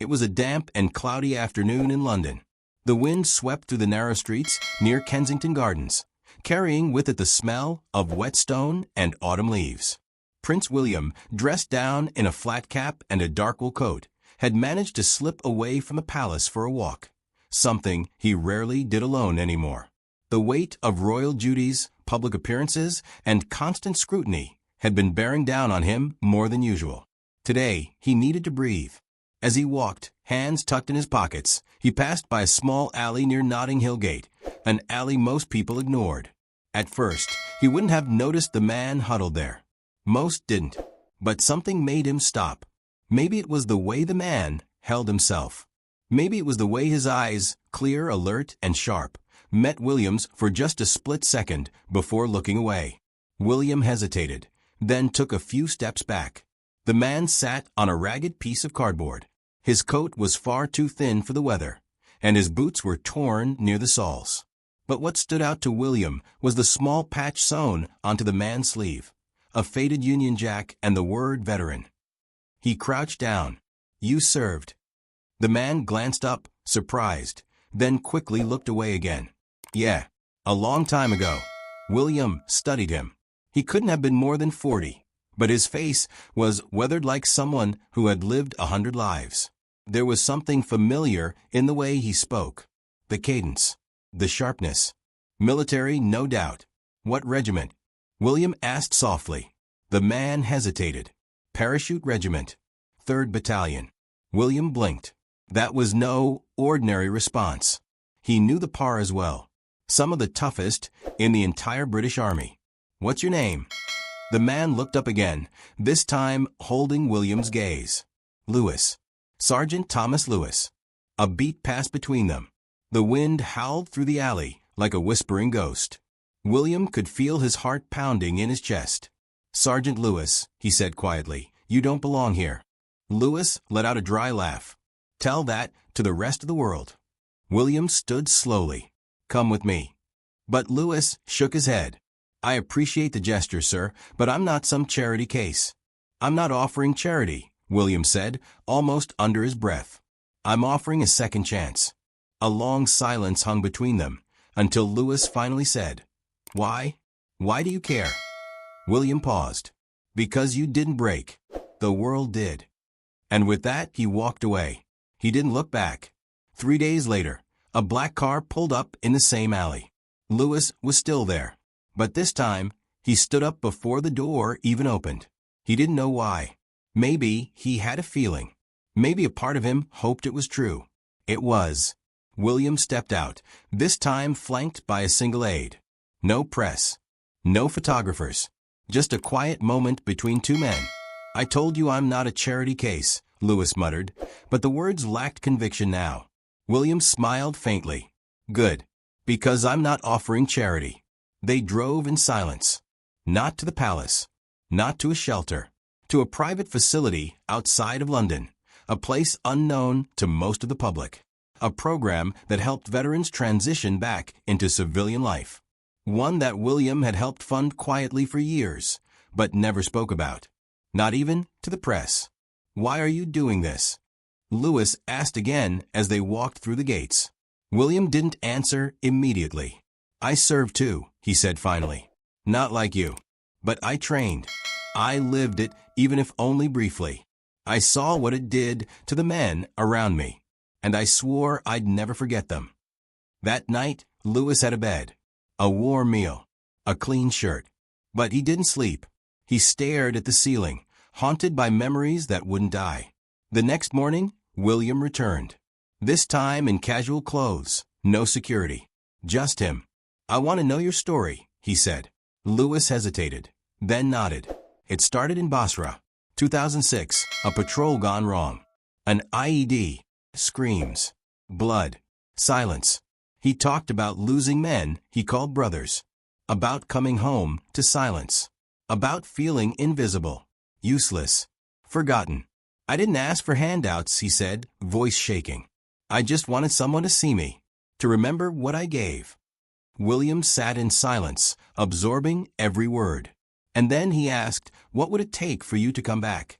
It was a damp and cloudy afternoon in London. The wind swept through the narrow streets near Kensington Gardens, carrying with it the smell of wet stone and autumn leaves. Prince William, dressed down in a flat cap and a dark wool coat, had managed to slip away from the palace for a walk, something he rarely did alone anymore. The weight of royal duties, public appearances, and constant scrutiny had been bearing down on him more than usual. Today, he needed to breathe. As he walked, hands tucked in his pockets, he passed by a small alley near Notting Hill Gate, an alley most people ignored. At first, he wouldn't have noticed the man huddled there. Most didn't, but something made him stop. Maybe it was the way the man held himself. Maybe it was the way his eyes, clear, alert, and sharp, met William's for just a split second before looking away. William hesitated, then took a few steps back. The man sat on a ragged piece of cardboard. His coat was far too thin for the weather, and his boots were torn near the soles. But what stood out to William was the small patch sewn onto the man's sleeve, a faded Union Jack and the word veteran. He crouched down. "You served." The man glanced up, surprised, then quickly looked away again. "Yeah, a long time ago." William studied him. He couldn't have been more than 40, but his face was weathered like someone who had lived 100 lives. There was something familiar in the way he spoke. The cadence, the sharpness. Military, no doubt. "What regiment?" William asked softly. The man hesitated. "Parachute Regiment, 3rd Battalion." William blinked. That was no ordinary response. He knew the Pars well. Some of the toughest in the entire British Army. "What's your name?" The man looked up again, this time holding William's gaze. "Lewis. Sergeant Thomas Lewis." A beat passed between them. The wind howled through the alley like a whispering ghost. William could feel his heart pounding in his chest. "Sergeant Lewis," he said quietly, "you don't belong here." Lewis let out a dry laugh. "Tell that to the rest of the world." William stood slowly. "Come with me." But Lewis shook his head. "I appreciate the gesture, sir, but I'm not some charity case." "I'm not offering charity," William said, almost under his breath. "I'm offering a second chance." A long silence hung between them, until Lewis finally said, "Why? Why do you care?" William paused. "Because you didn't break. The world did." And with that, he walked away. He didn't look back. 3 days later, a black car pulled up in the same alley. Lewis was still there. But this time, he stood up before the door even opened. He didn't know why. Maybe he had a feeling. Maybe a part of him hoped it was true. It was. William stepped out, this time flanked by a single aide. No press. No photographers. Just a quiet moment between two men. "I told you I'm not a charity case," Lewis muttered, but the words lacked conviction now. William smiled faintly. "Good. Because I'm not offering charity." They drove in silence. Not to the palace. Not to a shelter. To a private facility outside of London. A place unknown to most of the public. A program that helped veterans transition back into civilian life. One that William had helped fund quietly for years, but never spoke about. Not even to the press. "Why are you doing this?" Lewis asked again as they walked through the gates. William didn't answer immediately. "I served too," he said finally. "Not like you. But I trained. I lived it, even if only briefly. I saw what it did to the men around me, and I swore I'd never forget them." That night, Lewis had a bed, a warm meal, a clean shirt. But he didn't sleep. He stared at the ceiling, haunted by memories that wouldn't die. The next morning, William returned. This time in casual clothes, no security. Just him. "I want to know your story," he said. Lewis hesitated, then nodded. "It started in Basra. 2006, a patrol gone wrong. An IED. Screams. Blood. Silence." He talked about losing men he called brothers. About coming home to silence. About feeling invisible. Useless. Forgotten. "I didn't ask for handouts," he said, voice shaking. "I just wanted someone to see me, to remember what I gave." William sat in silence, absorbing every word. And then he asked, "What would it take for you to come back?"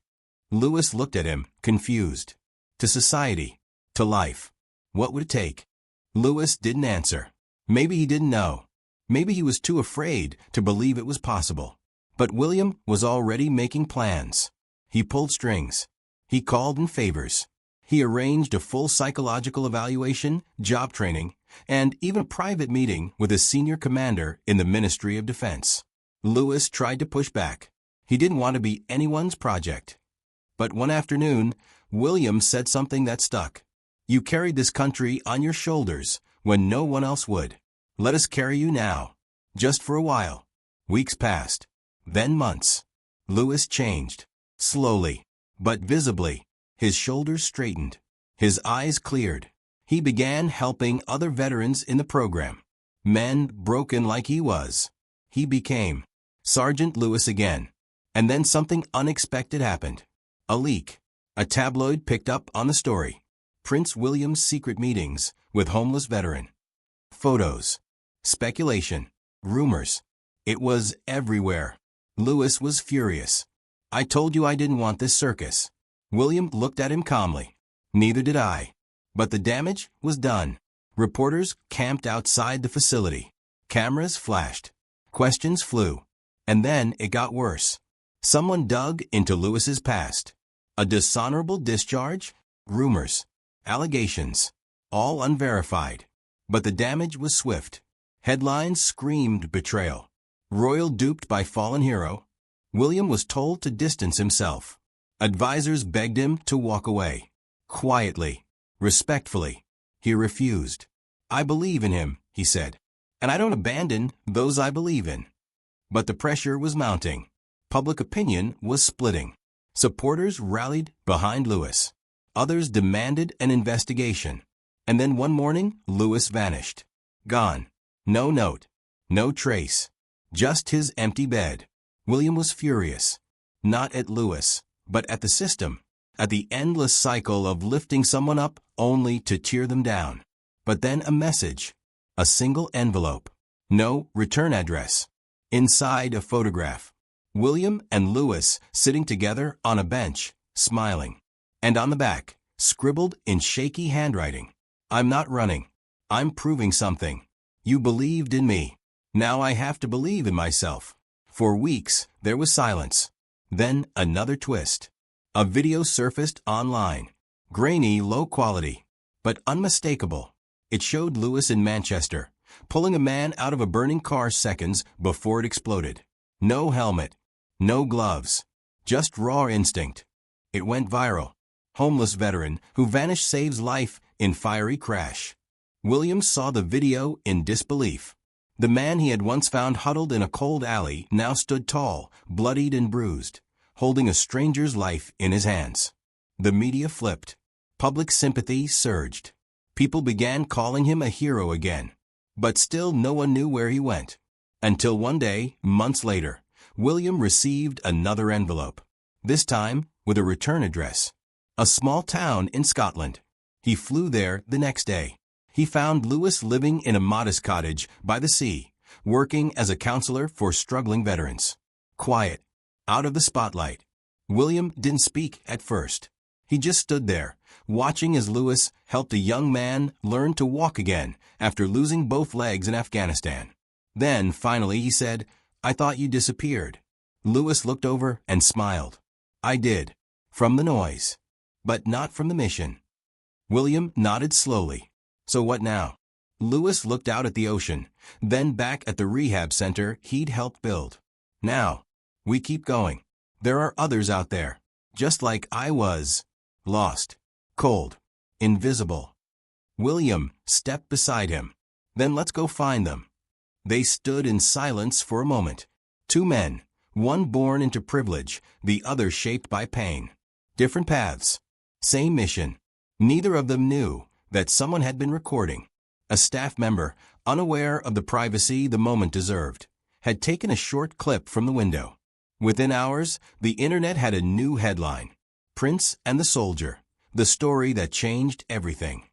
Lewis looked at him, confused. to society, to life. What would it take? Lewis didn't answer. Maybe he didn't know. Maybe he was too afraid to believe it was possible. But William was already making plans. He pulled strings. He called in favors. He arranged a full psychological evaluation, job training, and even a private meeting with a senior commander in the Ministry of Defense. Lewis tried to push back. He didn't want to be anyone's project. But one afternoon, William said something that stuck. "You carried this country on your shoulders when no one else would. Let us carry you now, just for a while." Weeks passed, then months. Lewis changed, slowly, but visibly. His shoulders straightened. His eyes cleared. He began helping other veterans in the program. Men broken like he was. He became Sergeant Lewis again. And then something unexpected happened. A leak. A tabloid picked up on the story. Prince William's secret meetings with homeless veteran. Photos. Speculation. Rumors. It was everywhere. Lewis was furious. "I told you I didn't want this circus." William looked at him calmly. "Neither did I." But the damage was done. Reporters camped outside the facility. Cameras flashed. Questions flew. And then it got worse. Someone dug into Lewis's past. A dishonorable discharge? Rumors. Allegations. All unverified. But the damage was swift. Headlines screamed betrayal. Royal duped by fallen hero. William was told to distance himself. Advisors begged him to walk away. Quietly. Respectfully. He refused. "I believe in him," he said. "And I don't abandon those I believe in." But the pressure was mounting. Public opinion was splitting. Supporters rallied behind Lewis. Others demanded an investigation. And then one morning, Lewis vanished. Gone. No note. No trace. Just his empty bed. William was furious. Not at Lewis, but at the system. At the endless cycle of lifting someone up only to tear them down. But then a message. A single envelope. No return address. Inside a photograph. William and Lewis sitting together on a bench, smiling. And on the back, scribbled in shaky handwriting. "I'm not running. I'm proving something. You believed in me. Now I have to believe in myself." For weeks, there was silence. Then another twist. A video surfaced online. Grainy, low quality, but unmistakable. It showed Lewis in Manchester, pulling a man out of a burning car seconds before it exploded. No helmet. No gloves. Just raw instinct. It went viral. Homeless veteran who vanished saves life in fiery crash. William saw the video in disbelief. The man he had once found huddled in a cold alley now stood tall, bloodied and bruised, holding a stranger's life in his hands. The media flipped. Public sympathy surged. People began calling him a hero again. But still no one knew where he went. Until one day, months later, William received another envelope. This time with a return address. A small town in Scotland. He flew there the next day. He found Lewis living in a modest cottage by the sea, working as a counselor for struggling veterans. Quiet. Out of the spotlight. William didn't speak at first. He just stood there, watching as Lewis helped a young man learn to walk again after losing both legs in Afghanistan. Then, finally, he said, "I thought you disappeared." Lewis looked over and smiled. "I did. From the noise. But not from the mission." William nodded slowly. "So what now?" Lewis looked out at the ocean, then back at the rehab center he'd helped build. "Now, we keep going. There are others out there, just like I was. Lost. Cold. Invisible." William stepped beside him. "Then let's go find them." They stood in silence for a moment. Two men, one born into privilege, the other shaped by pain. Different paths. Same mission. Neither of them knew that someone had been recording. A staff member, unaware of the privacy the moment deserved, had taken a short clip from the window. Within hours, the internet had a new headline. Prince and the Soldier, the story that changed everything.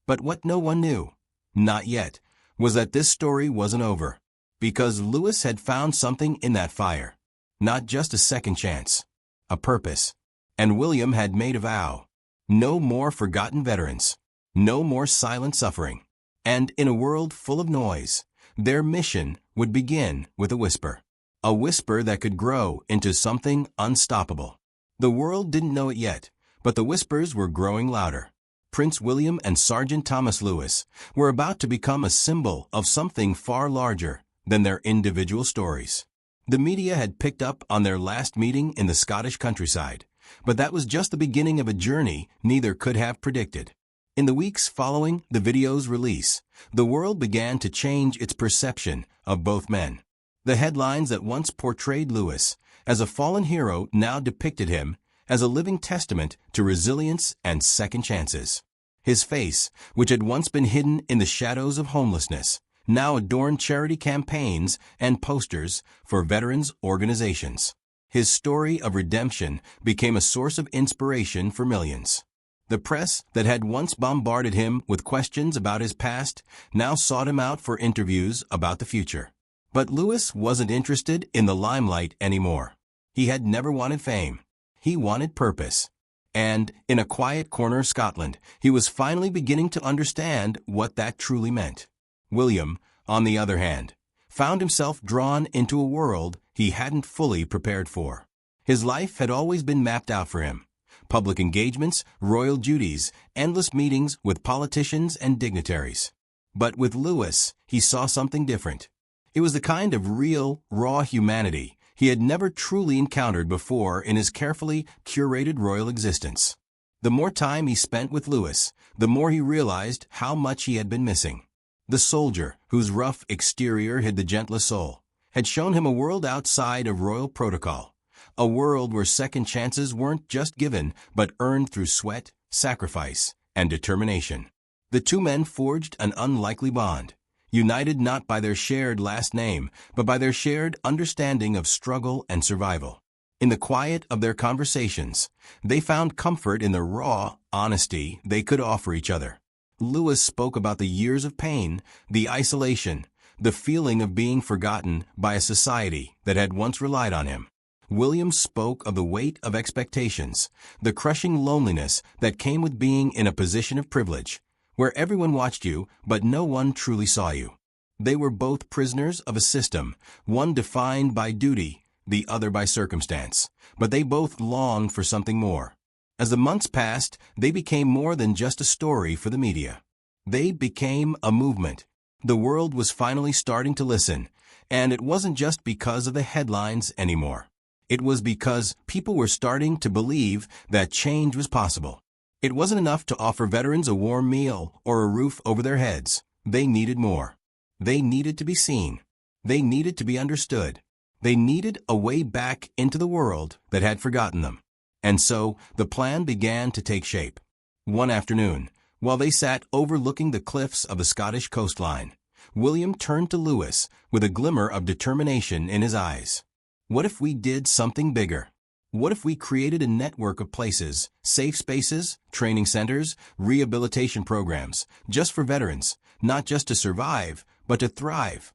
But what no one knew, not yet, was that this story wasn't over. Because Lewis had found something in that fire. Not just a second chance. A purpose. And William had made a vow. No more forgotten veterans. No more silent suffering. And in a world full of noise, their mission would begin with a whisper. A whisper that could grow into something unstoppable. The world didn't know it yet, but the whispers were growing louder. Prince William and Sergeant Thomas Lewis were about to become a symbol of something far larger than their individual stories. The media had picked up on their last meeting in the Scottish countryside, but that was just the beginning of a journey neither could have predicted. In the weeks following the video's release, the world began to change its perception of both men. The headlines that once portrayed Lewis as a fallen hero now depicted him as a living testament to resilience and second chances. His face, which had once been hidden in the shadows of homelessness, now adorned charity campaigns and posters for veterans organizations. His story of redemption became a source of inspiration for millions. The press that had once bombarded him with questions about his past now sought him out for interviews about the future. But Lewis wasn't interested in the limelight anymore. He had never wanted fame. He wanted purpose. And, in a quiet corner of Scotland, he was finally beginning to understand what that truly meant. William, on the other hand, found himself drawn into a world he hadn't fully prepared for. His life had always been mapped out for him. Public engagements, royal duties, endless meetings with politicians and dignitaries. But with Lewis, he saw something different. It was the kind of real, raw humanity he had never truly encountered before in his carefully curated royal existence. The more time he spent with Lewis, the more he realized how much he had been missing. The soldier, whose rough exterior hid the gentlest soul, had shown him a world outside of royal protocol, a world where second chances weren't just given but earned through sweat, sacrifice, and determination. The two men forged an unlikely bond, united not by their shared last name, but by their shared understanding of struggle and survival. In the quiet of their conversations, they found comfort in the raw honesty they could offer each other. Lewis spoke about the years of pain, the isolation, the feeling of being forgotten by a society that had once relied on him. William spoke of the weight of expectations, the crushing loneliness that came with being in a position of privilege, where everyone watched you, but no one truly saw you. They were both prisoners of a system, one defined by duty, the other by circumstance, but they both longed for something more. As the months passed, they became more than just a story for the media. They became a movement. The world was finally starting to listen, and it wasn't just because of the headlines anymore. It was because people were starting to believe that change was possible. It wasn't enough to offer veterans a warm meal or a roof over their heads. They needed more. They needed to be seen. They needed to be understood. They needed a way back into the world that had forgotten them. And so the plan began to take shape. One afternoon, while they sat overlooking the cliffs of the Scottish coastline, William turned to Lewis with a glimmer of determination in his eyes. What if we did something bigger? What if we created a network of places, safe spaces, training centers, rehabilitation programs, just for veterans, not just to survive, but to thrive?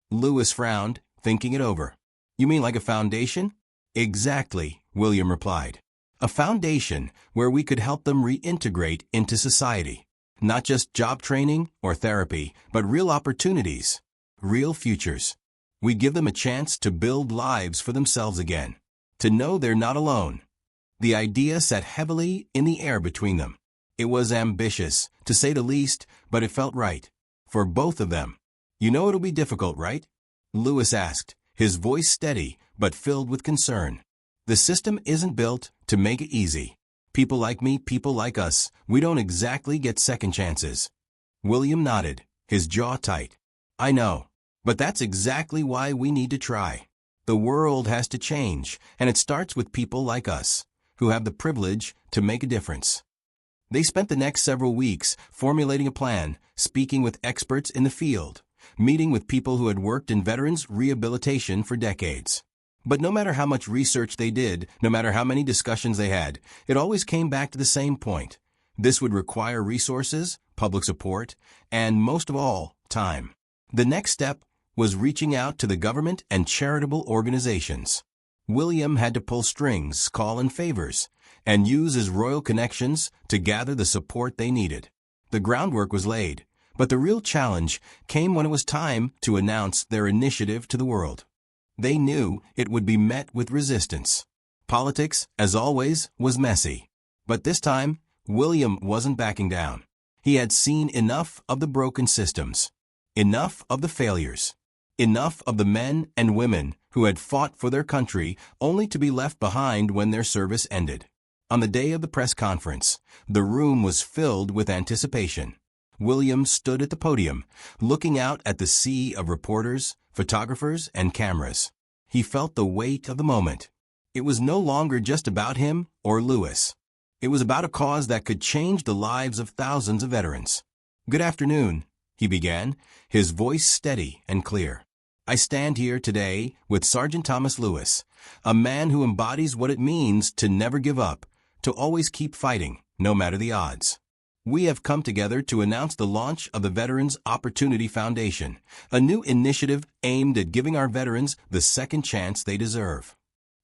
Lewis frowned, thinking it over. You mean like a foundation? Exactly, William replied. A foundation where we could help them reintegrate into society. Not just job training or therapy, but real opportunities, real futures. We give them a chance to build lives for themselves again, to know they're not alone. The idea sat heavily in the air between them. It was ambitious, to say the least, but it felt right. For both of them. You know it'll be difficult, right? Lewis asked, his voice steady, but filled with concern. The system isn't built to make it easy. People like me, people like us, we don't exactly get second chances. William nodded, his jaw tight. I know. But that's exactly why we need to try. The world has to change, and it starts with people like us, who have the privilege to make a difference. They spent the next several weeks formulating a plan, speaking with experts in the field, meeting with people who had worked in veterans' rehabilitation for decades. But no matter how much research they did, no matter how many discussions they had, it always came back to the same point. This would require resources, public support, and most of all, time. The next step was reaching out to the government and charitable organizations. William had to pull strings, call in favors, and use his royal connections to gather the support they needed. The groundwork was laid, but the real challenge came when it was time to announce their initiative to the world. They knew it would be met with resistance. Politics, as always, was messy. But this time, William wasn't backing down. He had seen enough of the broken systems, enough of the failures, enough of the men and women who had fought for their country only to be left behind when their service ended. On the day of the press conference, the room was filled with anticipation. William stood at the podium, looking out at the sea of reporters, photographers, and cameras. He felt the weight of the moment. It was no longer just about him or Lewis. It was about a cause that could change the lives of thousands of veterans. "Good afternoon," he began, his voice steady and clear. "I stand here today with Sergeant Thomas Lewis, a man who embodies what it means to never give up, to always keep fighting, no matter the odds. We have come together to announce the launch of the Veterans Opportunity Foundation, a new initiative aimed at giving our veterans the second chance they deserve."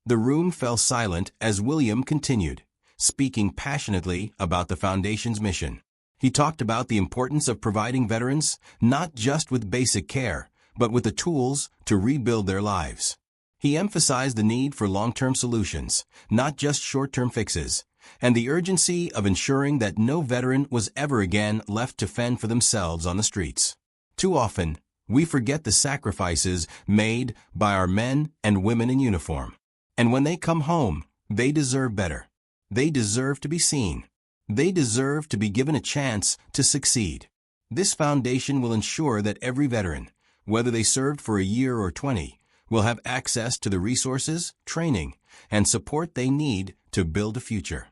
The room fell silent as William continued, speaking passionately about the foundation's mission. He talked about the importance of providing veterans not just with basic care, but with the tools to rebuild their lives. He emphasized the need for long-term solutions, not just short-term fixes, and the urgency of ensuring that no veteran was ever again left to fend for themselves on the streets. Too often, we forget the sacrifices made by our men and women in uniform. And when they come home, they deserve better. They deserve to be seen. They deserve to be given a chance to succeed. This foundation will ensure that every veteran, whether they served for a year or 20, will have access to the resources, training, and support they need to build a future.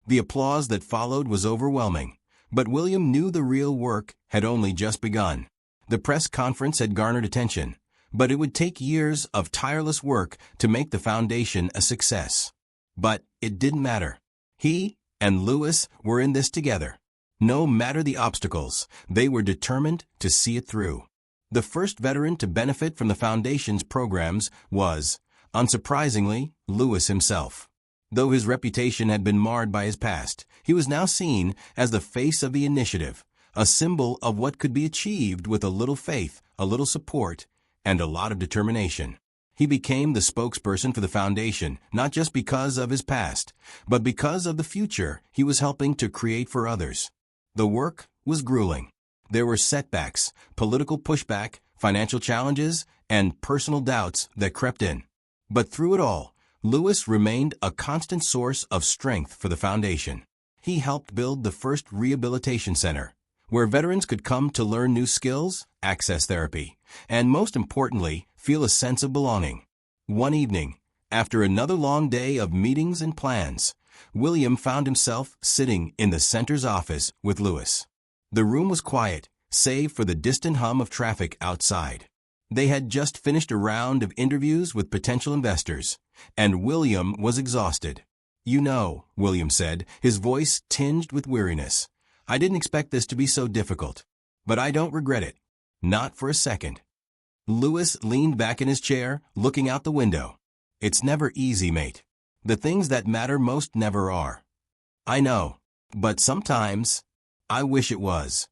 The applause that followed was overwhelming, but William knew the real work had only just begun. The press conference had garnered attention, but it would take years of tireless work to make the foundation a success. But it didn't matter. He and Lewis were in this together. No matter the obstacles, they were determined to see it through. The first veteran to benefit from the Foundation's programs was, unsurprisingly, Lewis himself. Though his reputation had been marred by his past, he was now seen as the face of the initiative, a symbol of what could be achieved with a little faith, a little support, and a lot of determination. He became the spokesperson for the Foundation, not just because of his past, but because of the future he was helping to create for others. The work was grueling. There were setbacks, political pushback, financial challenges, and personal doubts that crept in. But through it all, Lewis remained a constant source of strength for the Foundation. He helped build the first rehabilitation center, where veterans could come to learn new skills, access therapy, and most importantly, feel a sense of belonging. One evening, after another long day of meetings and plans, William found himself sitting in the center's office with Lewis. The room was quiet, save for the distant hum of traffic outside. They had just finished a round of interviews with potential investors, and William was exhausted. "You know," William said, his voice tinged with weariness, "I didn't expect this to be so difficult, but I don't regret it. Not for a second." Lewis leaned back in his chair, looking out the window. "It's never easy, mate. The things that matter most never are." "I know, but sometimes I wish it was."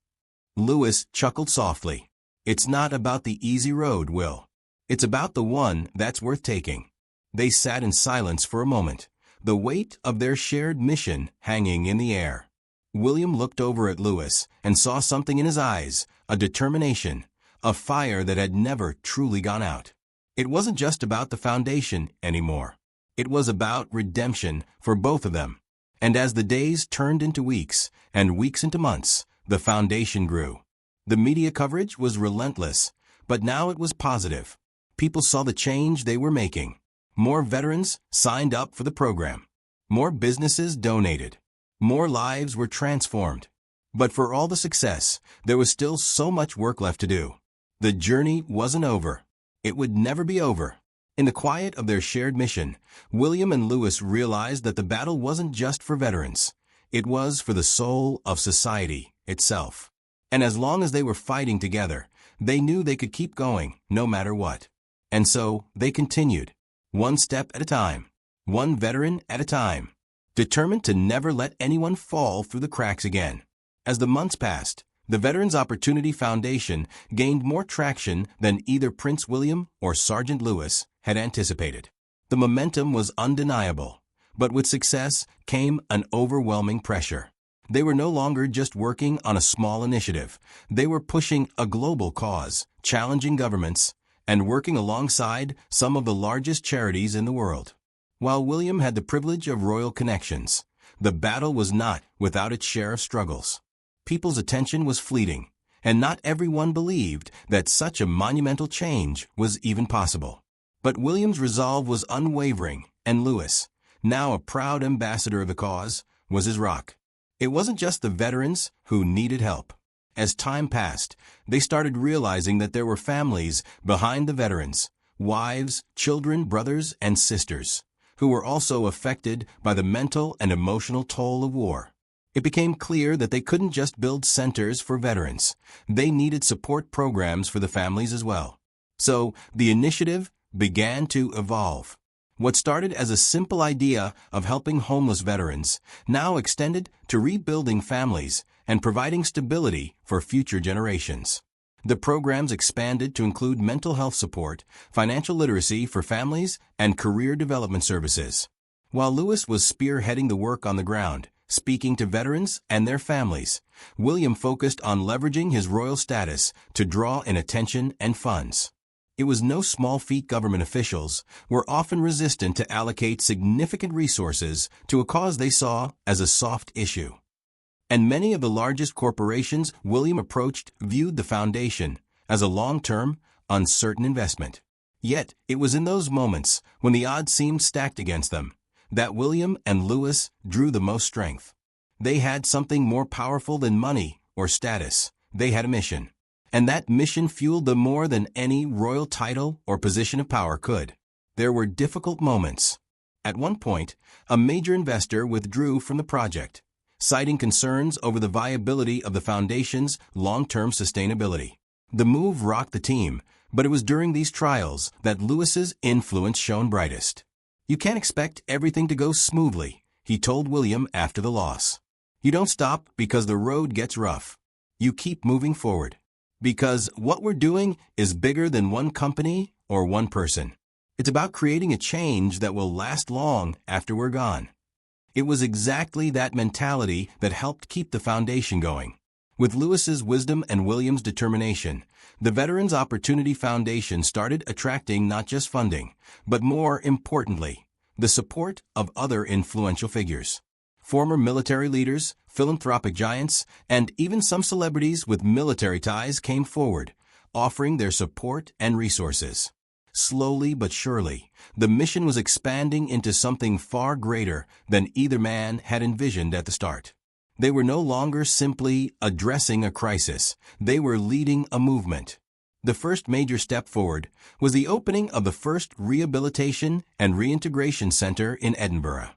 Lewis chuckled softly. "It's not about the easy road, Will. It's about the one that's worth taking." They sat in silence for a moment, the weight of their shared mission hanging in the air. William looked over at Lewis and saw something in his eyes, a determination, a fire that had never truly gone out. It wasn't just about the Foundation anymore. It was about redemption for both of them. And as the days turned into weeks, and weeks into months, the Foundation grew. The media coverage was relentless, but now it was positive. People saw the change they were making. More veterans signed up for the program. More businesses donated. More lives were transformed. But for all the success, there was still so much work left to do. The journey wasn't over. It would never be over. In the quiet of their shared mission, William and Lewis realized that the battle wasn't just for veterans. It was for the soul of society itself. And as long as they were fighting together, they knew they could keep going, no matter what. And so, they continued, one step at a time, one veteran at a time, determined to never let anyone fall through the cracks again. As the months passed, the Veterans Opportunity Foundation gained more traction than either Prince William or Sergeant Lewis had anticipated. The momentum was undeniable, but with success came an overwhelming pressure. They were no longer just working on a small initiative. They were pushing a global cause, challenging governments, and working alongside some of the largest charities in the world. While William had the privilege of royal connections, the battle was not without its share of struggles. People's attention was fleeting, and not everyone believed that such a monumental change was even possible. But William's resolve was unwavering, and Lewis, now a proud ambassador of the cause, was his rock. It wasn't just the veterans who needed help. As time passed, they started realizing that there were families behind the veterans, wives, children, brothers, and sisters, who were also affected by the mental and emotional toll of war. It became clear that they couldn't just build centers for veterans. They needed support programs for the families as well. So the initiative began to evolve. What started as a simple idea of helping homeless veterans now extended to rebuilding families and providing stability for future generations. The programs expanded to include mental health support, financial literacy for families, and career development services. While Lewis was spearheading the work on the ground, speaking to veterans and their families, William focused on leveraging his royal status to draw in attention and funds. It was no small feat. Government officials were often resistant to allocate significant resources to a cause they saw as a soft issue. And many of the largest corporations William approached viewed the foundation as a long-term, uncertain investment. Yet, it was in those moments, when the odds seemed stacked against them, that William and Lewis drew the most strength. They had something more powerful than money or status. They had a mission. And that mission fueled them more than any royal title or position of power could. There were difficult moments. At one point, a major investor withdrew from the project, citing concerns over the viability of the foundation's long-term sustainability. The move rocked the team, but it was during these trials that Lewis's influence shone brightest. "You can't expect everything to go smoothly," he told William after the loss. "You don't stop because the road gets rough. You keep moving forward. Because what we're doing is bigger than one company or one person. It's about creating a change that will last long after we're gone." It was exactly that mentality that helped keep the foundation going. With Lewis's wisdom and William's determination, the Veterans Opportunity Foundation started attracting not just funding, but more importantly, the support of other influential figures. Former military leaders, philanthropic giants, and even some celebrities with military ties came forward, offering their support and resources. Slowly but surely, the mission was expanding into something far greater than either man had envisioned at the start. They were no longer simply addressing a crisis. They were leading a movement. The first major step forward was the opening of the first Rehabilitation and Reintegration Center in Edinburgh.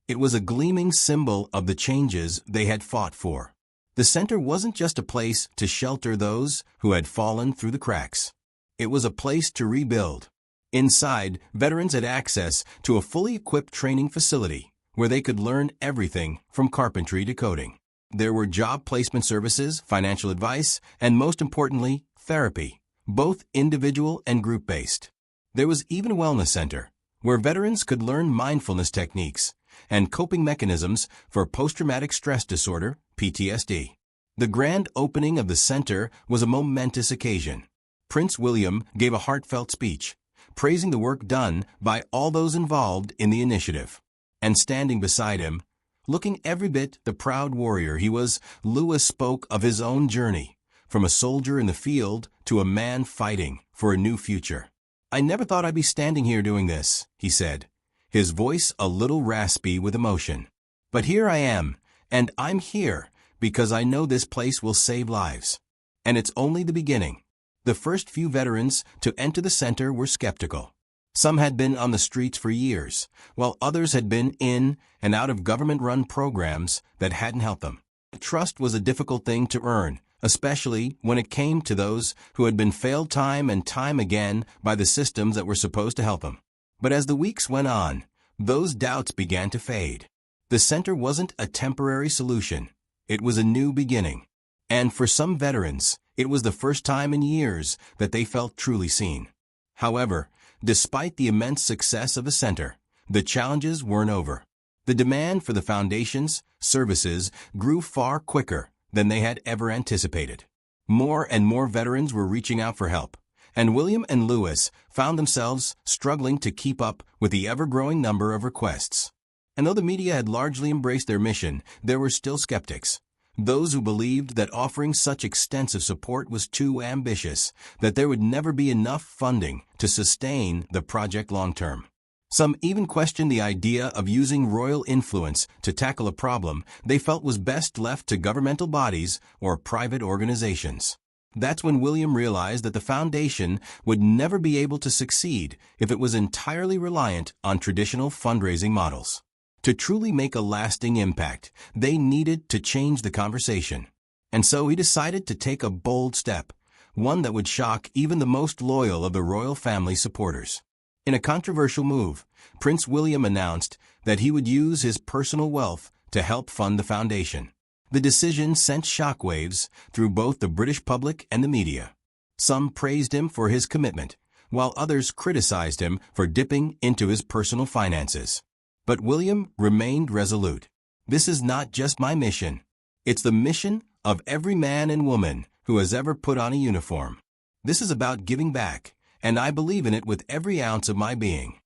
It was a gleaming symbol of the changes they had fought for. The center wasn't just a place to shelter those who had fallen through the cracks. It was a place to rebuild. Inside, veterans had access to a fully equipped training facility where they could learn everything from carpentry to coding. There were job placement services, financial advice, and most importantly, therapy, both individual and group-based. There was even a wellness center where veterans could learn mindfulness techniques and coping mechanisms for post-traumatic stress disorder, PTSD. The grand opening of the center was a momentous occasion. Prince William gave a heartfelt speech, praising the work done by all those involved in the initiative. And standing beside him, looking every bit the proud warrior he was, Lewis spoke of his own journey, from a soldier in the field to a man fighting for a new future. "I never thought I'd be standing here doing this," he said, his voice a little raspy with emotion. "But here I am, and I'm here because I know this place will save lives. And it's only the beginning." The first few veterans to enter the center were skeptical. Some had been on the streets for years, while others had been in and out of government-run programs that hadn't helped them. Trust was a difficult thing to earn, especially when it came to those who had been failed time and time again by the systems that were supposed to help them. But as the weeks went on, those doubts began to fade. The center wasn't a temporary solution. It was a new beginning. And for some veterans, it was the first time in years that they felt truly seen. However, despite the immense success of the center, the challenges weren't over. The demand for the foundation's services grew far quicker than they had ever anticipated. More and more veterans were reaching out for help, and William and Lewis found themselves struggling to keep up with the ever-growing number of requests. And though the media had largely embraced their mission, there were still skeptics. Those who believed that offering such extensive support was too ambitious, that there would never be enough funding to sustain the project long-term. Some even questioned the idea of using royal influence to tackle a problem they felt was best left to governmental bodies or private organizations. That's when William realized that the foundation would never be able to succeed if it was entirely reliant on traditional fundraising models. To truly make a lasting impact, they needed to change the conversation. And so he decided to take a bold step, one that would shock even the most loyal of the royal family supporters. In a controversial move, Prince William announced that he would use his personal wealth to help fund the foundation. The decision sent shockwaves through both the British public and the media. Some praised him for his commitment, while others criticized him for dipping into his personal finances. But William remained resolute. This is not just my mission. It's the mission of every man and woman who has ever put on a uniform. This is about giving back, and I believe in it with every ounce of my being.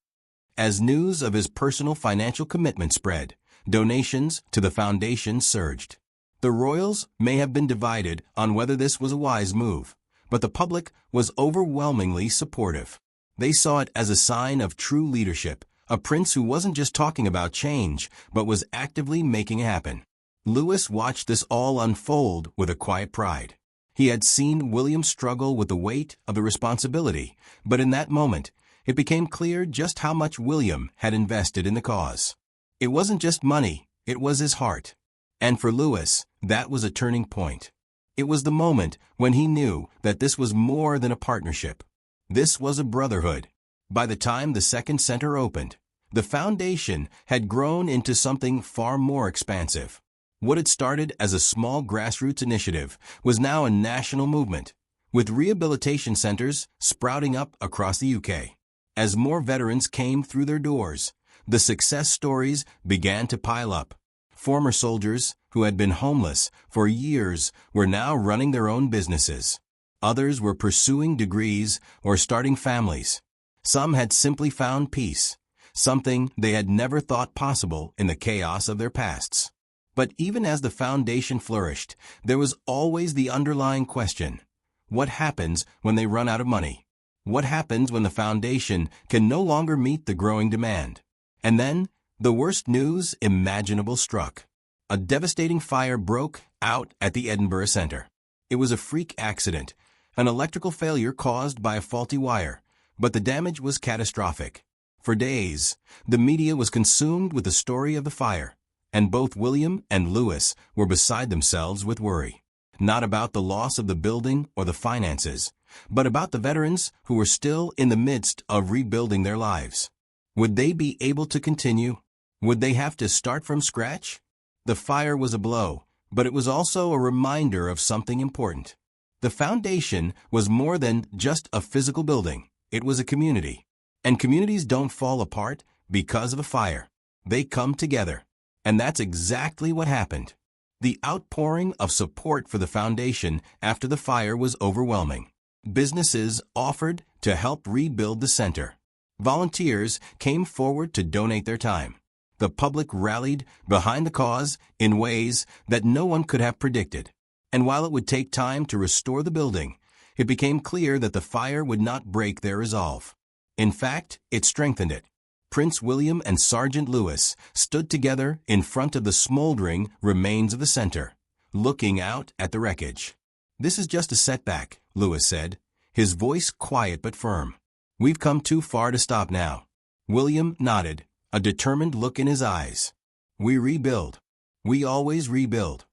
As news of his personal financial commitment spread, donations to the foundation surged. The royals may have been divided on whether this was a wise move, but the public was overwhelmingly supportive. They saw it as a sign of true leadership, a prince who wasn't just talking about change, but was actively making it happen. Lewis watched this all unfold with a quiet pride. He had seen William struggle with the weight of the responsibility, but in that moment, it became clear just how much William had invested in the cause. It wasn't just money, it was his heart. And for Lewis, that was a turning point. It was the moment when he knew that this was more than a partnership. This was a brotherhood. By the time the second center opened, the foundation had grown into something far more expansive. What had started as a small grassroots initiative was now a national movement, with rehabilitation centers sprouting up across the UK. As more veterans came through their doors, the success stories began to pile up. Former soldiers who had been homeless for years were now running their own businesses. Others were pursuing degrees or starting families. Some had simply found peace, something they had never thought possible in the chaos of their pasts. But even as the foundation flourished, there was always the underlying question: what happens when they run out of money? What happens when the foundation can no longer meet the growing demand? And then, the worst news imaginable struck. A devastating fire broke out at the Edinburgh Centre. It was a freak accident, an electrical failure caused by a faulty wire, but the damage was catastrophic. For days, the media was consumed with the story of the fire, and both William and Lewis were beside themselves with worry. Not about the loss of the building or the finances, but about the veterans who were still in the midst of rebuilding their lives. Would they be able to continue? Would they have to start from scratch? The fire was a blow, but it was also a reminder of something important. The foundation was more than just a physical building. It was a community. And communities don't fall apart because of a fire. They come together. And that's exactly what happened. The outpouring of support for the foundation after the fire was overwhelming. Businesses offered to help rebuild the center. Volunteers came forward to donate their time. The public rallied behind the cause in ways that no one could have predicted. And while it would take time to restore the building, it became clear that the fire would not break their resolve. In fact, it strengthened it. Prince William and Sergeant Lewis stood together in front of the smoldering remains of the center, looking out at the wreckage. "This is just a setback," Lewis said, his voice quiet but firm. "We've come too far to stop now." William nodded, a determined look in his eyes. "We rebuild. We always rebuild."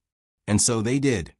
And so they did.